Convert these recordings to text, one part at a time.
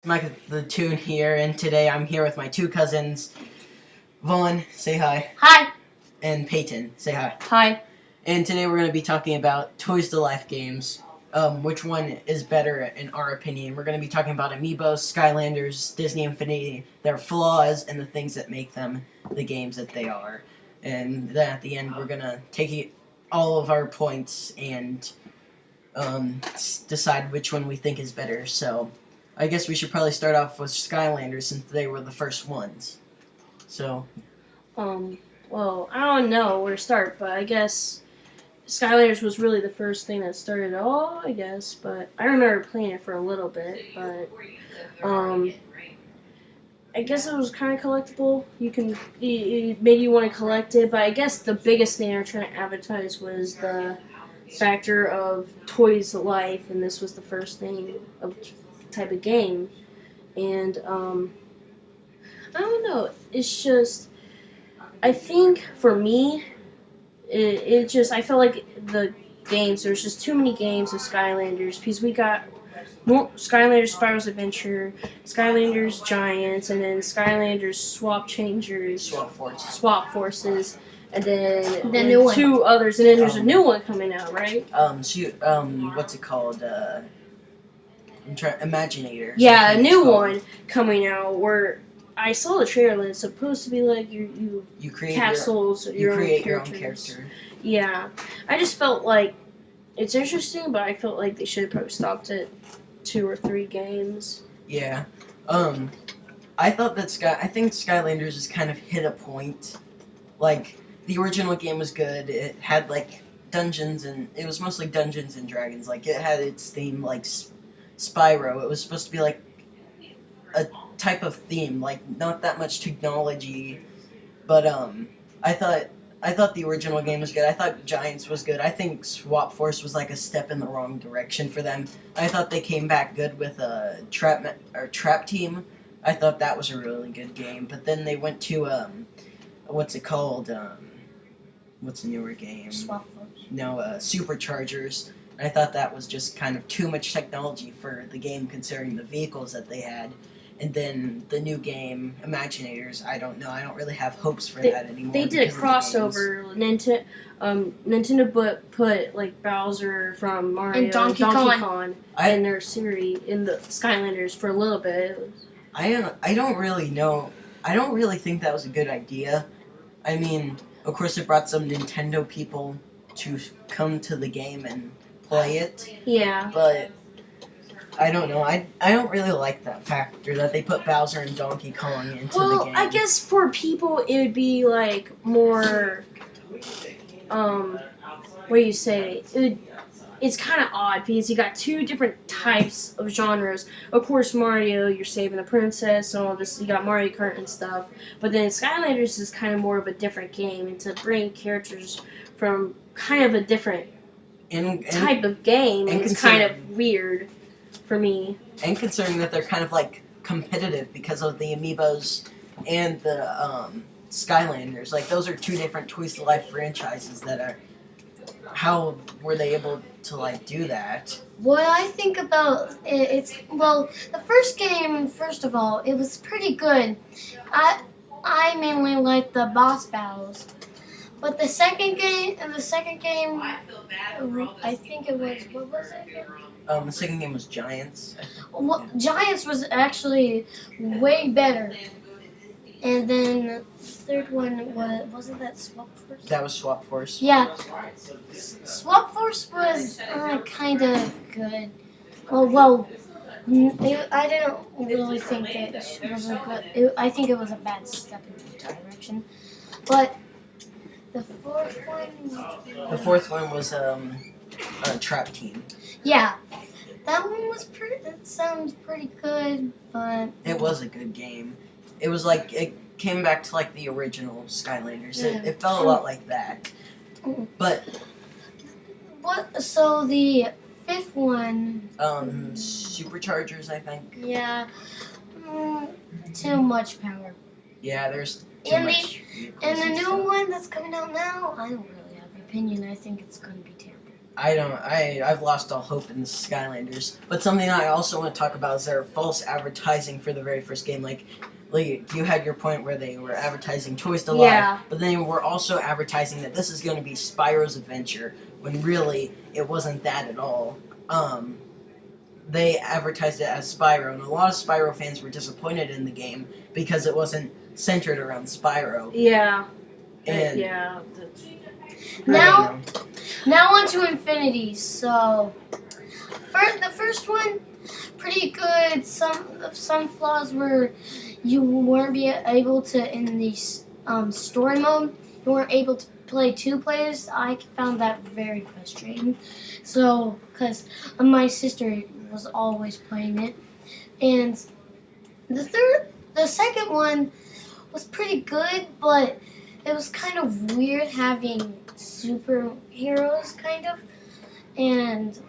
Mike the Toon here, and today I'm here with my two cousins. Vaughn, say hi. Hi. And Peyton, say hi. Hi. And today we're going to be talking about Toys to Life games. Which one is better in our opinion? We're going to be talking about Amiibo, Skylanders, Disney Infinity, their flaws, and the things that make them the games that they are. And then at the end we're going to take all of our points and decide which one we think is better. So I guess we should probably start off with Skylanders since they were the first ones. So. Well, I don't know where to start, but I guess Skylanders was really the first thing that started it all, I guess. But I remember playing it for a little bit, but I guess it was kind of collectible. It made you want to collect it, but I guess the biggest thing they were trying to advertise was the factor of Toys to Life, and this was the first thing of type of game. And I don't know. It's just, I think for me, I felt like the games, there's just too many games of Skylanders, because we got Skylanders Spiral's Adventure, Skylanders Giants, and then Skylanders Swap Forces, and then the new one. Two others, and then there's a new one coming out, right? What's it called? Imaginators. Yeah, a new one coming out where I saw the trailer and it's supposed to be like you create capsules your own characters. character. Yeah, I just felt like it's interesting, but I felt like they should have probably stopped at 2 or 3 games. Yeah, I thought that I think Skylanders has kind of hit a point. Like the original game was good. It had like dungeons, and it was mostly Dungeons and Dragons. Like it had its theme, like Spyro. It was supposed to be like a type of theme, like not that much technology, but I thought the original game was good. I thought Giants was good. I think Swap Force was like a step in the wrong direction for them. I thought they came back good with a Trap Team. I thought that was a really good game, but then they went to what's it called? What's the newer game? Swap Force. No, Superchargers. I thought that was just kind of too much technology for the game, considering the vehicles that they had. And then the new game, Imaginators, I don't know. I don't really have hopes for that anymore. They did a crossover. Nintendo put like Bowser from Mario and Donkey Kong in their series in the Skylanders for a little bit. I don't really know. I don't really think that was a good idea. I mean, of course, it brought some Nintendo people to come to the game and play it. Yeah. But I don't know. I don't really like that factor that they put Bowser and Donkey Kong into the game. Well, I guess for people it would be like more what do you say? It's kind of odd because you got 2 different types of genres. Of course, Mario, you're saving the princess and all this. You got Mario Kart and stuff. But then Skylanders is kind of more of a different game, and to bring characters from kind of a different type of game, it's kind of weird for me. And considering that they're kind of like competitive because of the Amiibos and the Skylanders, like those are 2 different Toys to Life franchises that are. How were they able to like do that? What I think about it's the first game. First of all, it was pretty good. I mainly like the boss battles, but the second game, I think it was, what was it again? The second game was Giants. Well, Giants was actually way better. And then the third one wasn't that Swap Force? That was Swap Force. Yeah. Swap Force was kind of good. I didn't really think it was a good. I think it was a bad step in the direction. But the fourth one. The fourth one was a Trap Team. Yeah, that one was pretty. It sounds pretty good, but it was a good game. It was like it came back to like the original Skylanders. Yeah. It felt a lot like that. But what? So the 5th one. Superchargers, I think. Yeah. Too much power. Yeah, there's too much. And the new one that's coming out now, I don't really have an opinion. I think it's going to be terrible. I've lost all hope in the Skylanders. But something I also want to talk about is their false advertising for the very first game. Like you had your point where they were advertising Toys to Life, Yeah. but they were also advertising that this is going to be Spyro's Adventure, when really it wasn't that at all. They advertised it as Spyro, and a lot of Spyro fans were disappointed in the game because it wasn't centered around Spyro. Yeah. And Yeah. Now on to Infinity. So, the first one, pretty good. Some flaws were you weren't able to in the story mode. You weren't able to play 2 players. I found that very frustrating. So, because my sister was always playing it, and the second one was pretty good, but it was kind of weird having superheroes, kind of, and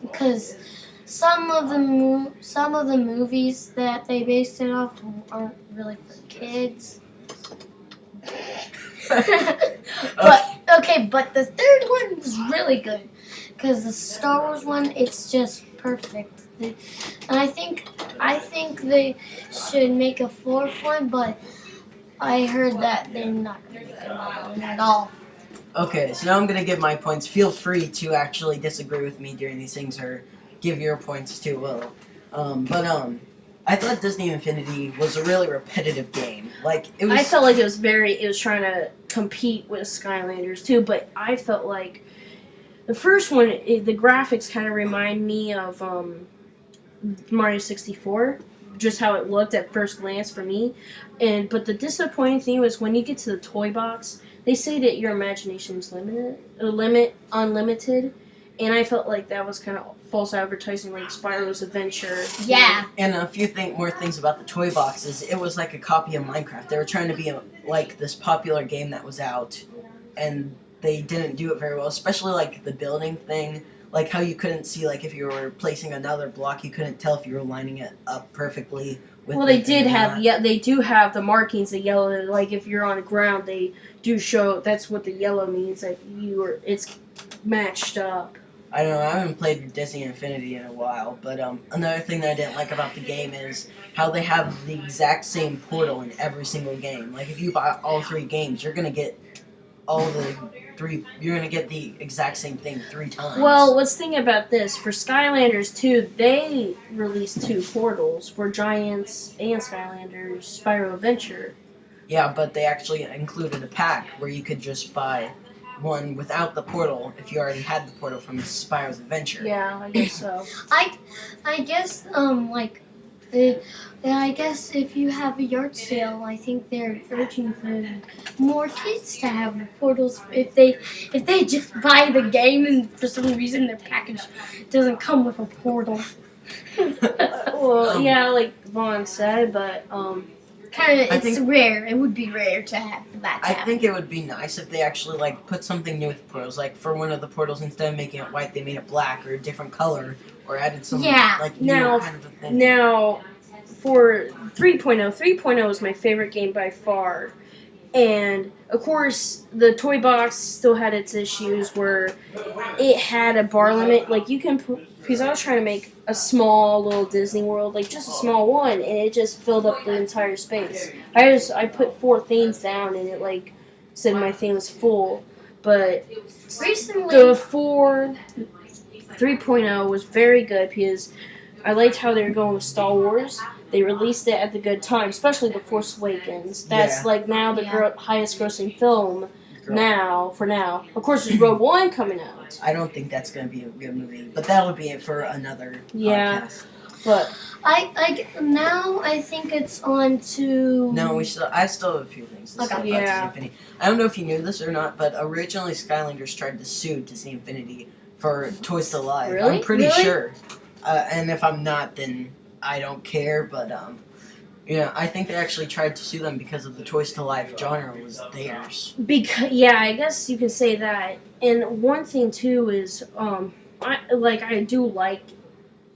because some of the movies that they based it off aren't really for kids. But the third one was really good because the Star Wars one, it's just perfect. And I think they should make a 4th one, but I heard that they're not going to make another one at all. Okay, so now I'm gonna give my points. Feel free to actually disagree with me during these things, or give your points too. Well, I thought Disney Infinity was a really repetitive game. Like it was. I felt like it was trying to compete with Skylanders too, but I felt like the first one, the graphics kind of remind me of Mario 64, just how it looked at first glance for me. But the disappointing thing was when you get to the toy box, they say that your imagination is unlimited, and I felt like that was kind of false advertising, like Spyro's Adventure. Yeah. And a few more things about the toy boxes. It was like a copy of Minecraft. They were trying to be like this popular game that was out, and they didn't do it very well. Especially like the building thing, like how you couldn't see, like if you were placing another block, you couldn't tell if you were lining it up perfectly. Well, they do have the markings, the yellow. Like if you're on the ground, they do show. That's what the yellow means. That it's matched up. I don't know, I haven't played Disney Infinity in a while, but another thing that I didn't like about the game is how they have the exact same portal in every single game. Like, if you buy all 3 games, you're gonna get you're gonna get the exact same thing 3 times. Well, let's think about this. For Skylanders 2, they released 2 portals for Giants and Skylanders Spyro Adventure. Yeah, but they actually included a pack where you could just buy one without the portal if you already had the portal from Spyro's Adventure. Yeah, I guess so. I guess I guess if you have a yard sale, I think they're urging for more kids to have the portals. If they just buy the game and for some reason their package doesn't come with a portal. Well, yeah, like Vaughn said, but it's rare. It would be rare to have that. I think it would be nice if they actually like put something new with portals. Like for one of the portals, instead of making it white, they made it black or a different color, or added some like new kind of a thing. Now, for 3.0, 3.0 is my favorite game by far. And, of course, the toy box still had its issues where it had a bar limit. Like, you can because I was trying to make a small little Disney World, like just a small one, and it just filled up the entire space. I put 4 things down, and it, like, said my thing was full. But recently, the 3.0 was very good because I liked how they were going with Star Wars. They released it at the good time, especially The Force Awakens. That's like now the highest grossing film for now. Of course, there's Rogue One coming out. I don't think that's going to be a good movie, but that'll be it for another podcast. But I think it's on to... No, I still have a few things to say about Disney Infinity. I don't know if you knew this or not, but originally Skylanders tried to sue Disney Infinity for Toys to Life. Really? I'm pretty sure. And if I'm not, then I don't care, but I think they actually tried to sue them because of the Toys to Life genre was theirs. I guess you could say that. And one thing too is, I do like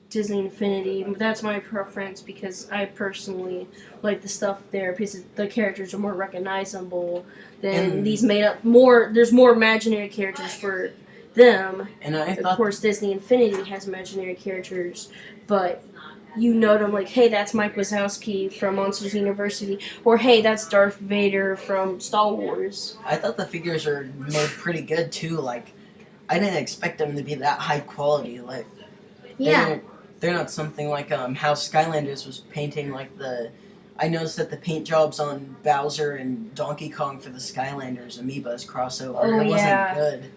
Disney Infinity. That's my preference because I personally like the stuff there because the characters are more recognizable than these made up. There's more imaginary characters for them. And I Of thought, course, Disney Infinity has imaginary characters, but you know them like, hey, that's Mike Wazowski from Monsters University, or hey, that's Darth Vader from Star Wars. I thought the figures are made pretty good too. Like, I didn't expect them to be that high quality. Like, Yeah. they're not something like how Skylanders was painting like the. I noticed that the paint jobs on Bowser and Donkey Kong for the Skylanders Amiibos crossover, Oh, it yeah. wasn't good.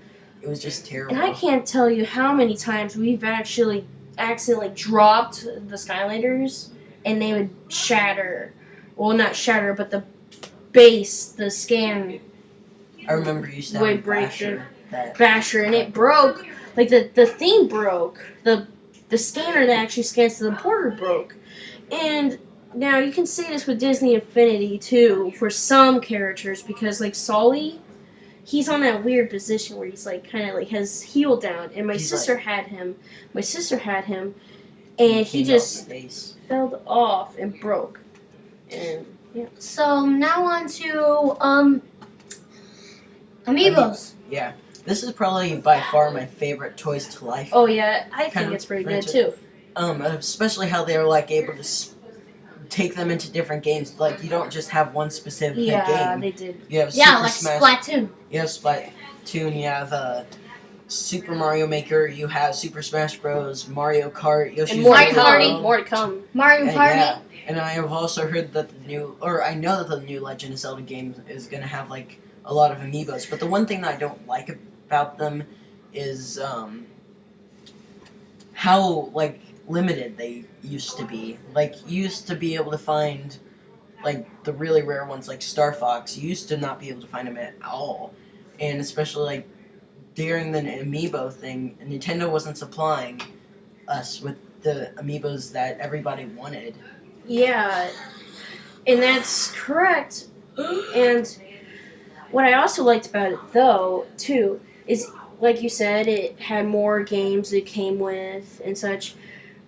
It was just terrible. And I can't tell you how many times we've actually accidentally dropped the Skylanders and they would shatter. Well, not shatter, but the base, the scan I remember you used to would have a break Basher that basher, and it broke. Like the thing broke. The scanner that actually scans to the porter broke. And now you can say this with Disney Infinity too for some characters, because like Sully, he's on that weird position where he's like kind of like has heel down, and my He's sister like- had him. My sister had him, and he came off just the base. fell off and broke. And So now on to Amiibos. Yeah, this is probably by far my favorite Toys to Life. oh yeah, I Kind think of it's pretty good franchise. too. Especially how they were like able to take them into different games. Like, you don't just have one specific Yeah, game. they did. You have Yeah, Super like Smash. Splatoon. You have Splatoon. You have Super Mario Maker. You have Super Smash Bros. Mario Kart. Yoshi's And more to Mario Woolly come. Party. More to come. Mario And, Party. yeah, and I have also heard that I know that the new Legend of Zelda game is gonna have like a lot of amiibos. But the one thing that I don't like about them is how like limited they used to be. Like, you used to be able to find like the really rare ones like Star Fox. You used to not be able to find them at all, and especially like during the amiibo thing, Nintendo wasn't supplying us with the amiibos that everybody wanted. Yeah, and that's correct. And what I also liked about it, though, too, is, like you said, it had more games it came with and such.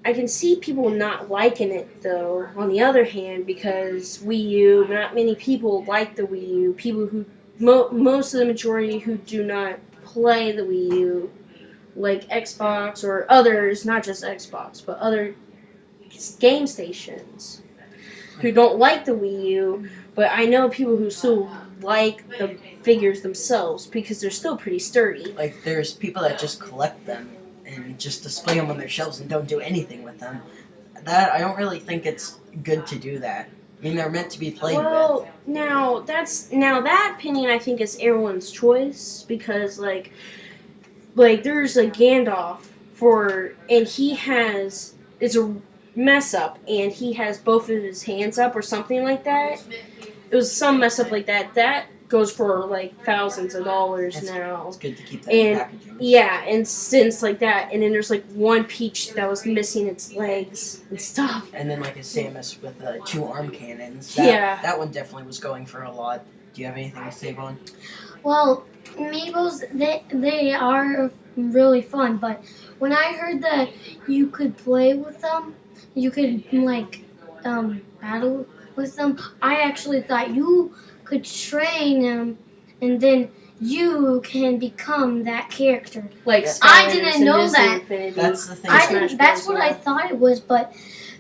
I can see people not liking it, though, on the other hand, because Wii U, not many people like the Wii U. People who, most of the majority who do not play the Wii U, like Xbox or others, not just Xbox, but other game stations, who don't like the Wii U, but I know people who still like the figures themselves because they're still pretty sturdy. Like, there's people that just collect them and just display them on their shelves and don't do anything with them. That, I don't really think it's good to do that. I mean, they're meant to be played Well, with. now that opinion I think is everyone's choice, because like there's a Gandalf and he has, it's a mess up and he has both of his hands up or something like that. It was some mess up like that. That goes for like thousands of dollars It's- now. It's good to keep that in And packaging. yeah, and since like that, and then there's like one Peach that was missing its legs and stuff. And then like a Samus with 2 arm cannons. Yeah. That one definitely was going for a lot. Do you have anything to say, Vaughn? Well, Amiibos, they are really fun, but when I heard that you could play with them, you could like battle with them, I actually thought you could train them, and then you can become that character. Like Yeah. I Skylanders didn't and know Disney that. Infinity. That's the thing. I Smash didn't, that's Bros, what I yeah. thought it was, but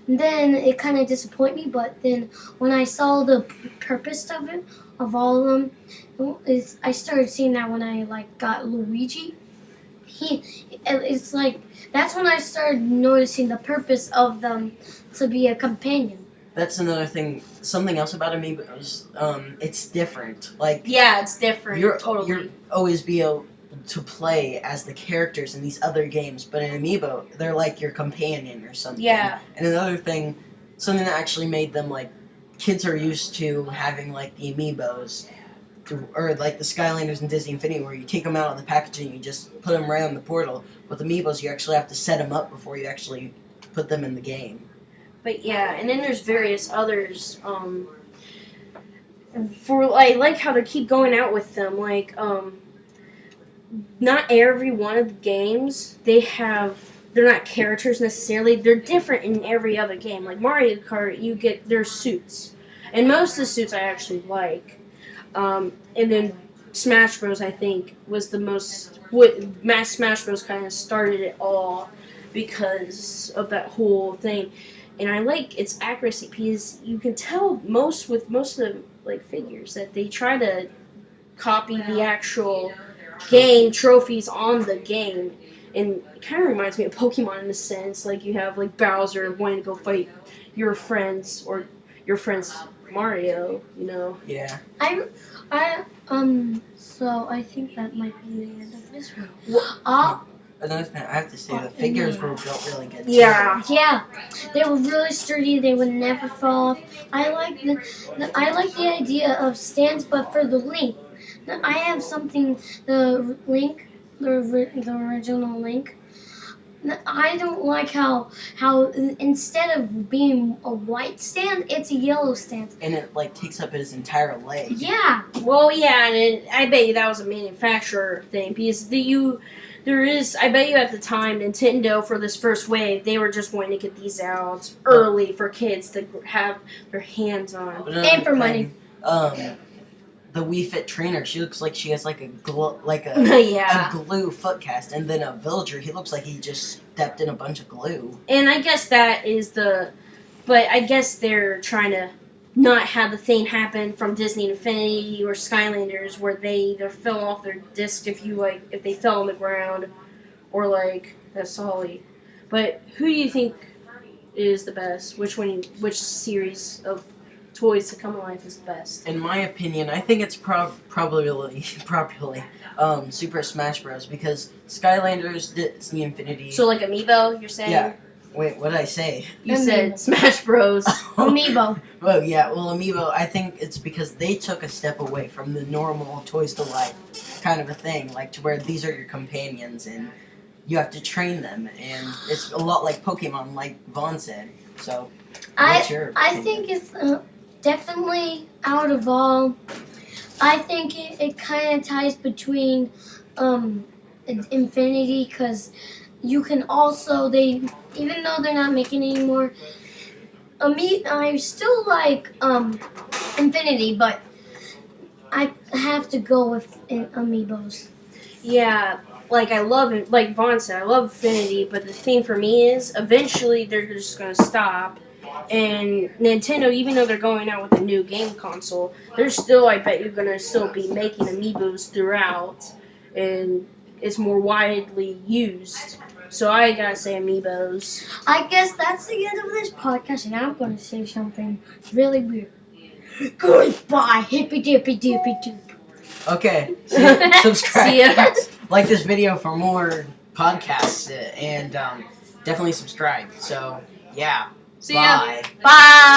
then it kind of disappointed me. But then when I saw the purpose of it, of all of them, I started seeing that when I like got Luigi. It's like that's when I started noticing the purpose of them to be a companion. That's another thing. Something else about Amiibos, it's different. Like, Yeah, it's different. you're totally. always be able to play as the characters in these other games, but in Amiibo, they're like your companion or something. Yeah. And another thing, something that actually made them like kids are used to having like the Amiibos, or like the Skylanders and Disney Infinity, where you take them out of the packaging and you just put them right on the portal. With Amiibos, you actually have to set them up before you actually put them in the game. But yeah, and then there's various others. For like how they keep going out with them. Like not every one of the games they're not characters necessarily. They're different in every other game. Like Mario Kart, you get their suits, and most of the suits I actually like. And then Smash Bros. I think was the most. Smash Bros. Kind of started it all because of that whole thing, and I like its accuracy because you can tell most of the like figures that they try to copy the actual game trophies on the game, and it kind of reminds me of Pokemon in a sense. Like you have like Bowser wanting to go fight your friends or your friend's Mario, you know. Yeah. So I think that might be the end of this one. Another thing I have to say, the figures were built really good. Too. Yeah. Yeah, they were really sturdy. They would never fall off. I like the idea of stands, but for the Link, I have something. The original Link. I don't like how instead of being a white stand, it's a yellow stand. And it like takes up his entire leg. Yeah. Well, yeah, and I bet you that was a manufacturer thing because I bet you at the time Nintendo for this first wave they were just wanting to get these out early for kids to have their hands on. And for money. The Wii Fit trainer, she looks like she has like a Yeah. a glue foot cast, and then a villager, he looks like he just stepped in a bunch of glue. And I guess that is but I guess they're trying to not have the thing happen from Disney Infinity or Skylanders where they either fell off their disc if they fell on the ground or like that's Solly. But who do you think is the best? Which series of toys to come alive is the best? In my opinion, I think it's probably Super Smash Bros. Because Skylanders, Disney Infinity. So like Amiibo, you're saying? Yeah. Wait, what did I say? You said Smash Bros. Amiibo. Well, yeah. Well, Amiibo, I think it's because they took a step away from the normal Toys to Life kind of a thing, like to where these are your companions and you have to train them, and it's a lot like Pokemon, like Vaughn said. So, what's your opinion? I think it's definitely out of all. I think it kind of ties between Infinity because you can also even though they're not making it anymore. I still like Infinity, but I have to go with Amiibos. Yeah, like I love it. Like Vaughn said, I love Infinity, but the thing for me is eventually they're just gonna stop. And Nintendo, even though they're going out with a new game console, they're still, I bet you're gonna still be making Amiibos throughout, and it's more widely used. So I gotta say Amiibos. I guess that's the end of this podcast, and I'm going to say something really weird. Goodbye, hippy dippy dippy doop. Okay, subscribe. See ya. Like this video for more podcasts, and definitely subscribe. So, yeah. See ya. Bye. Bye.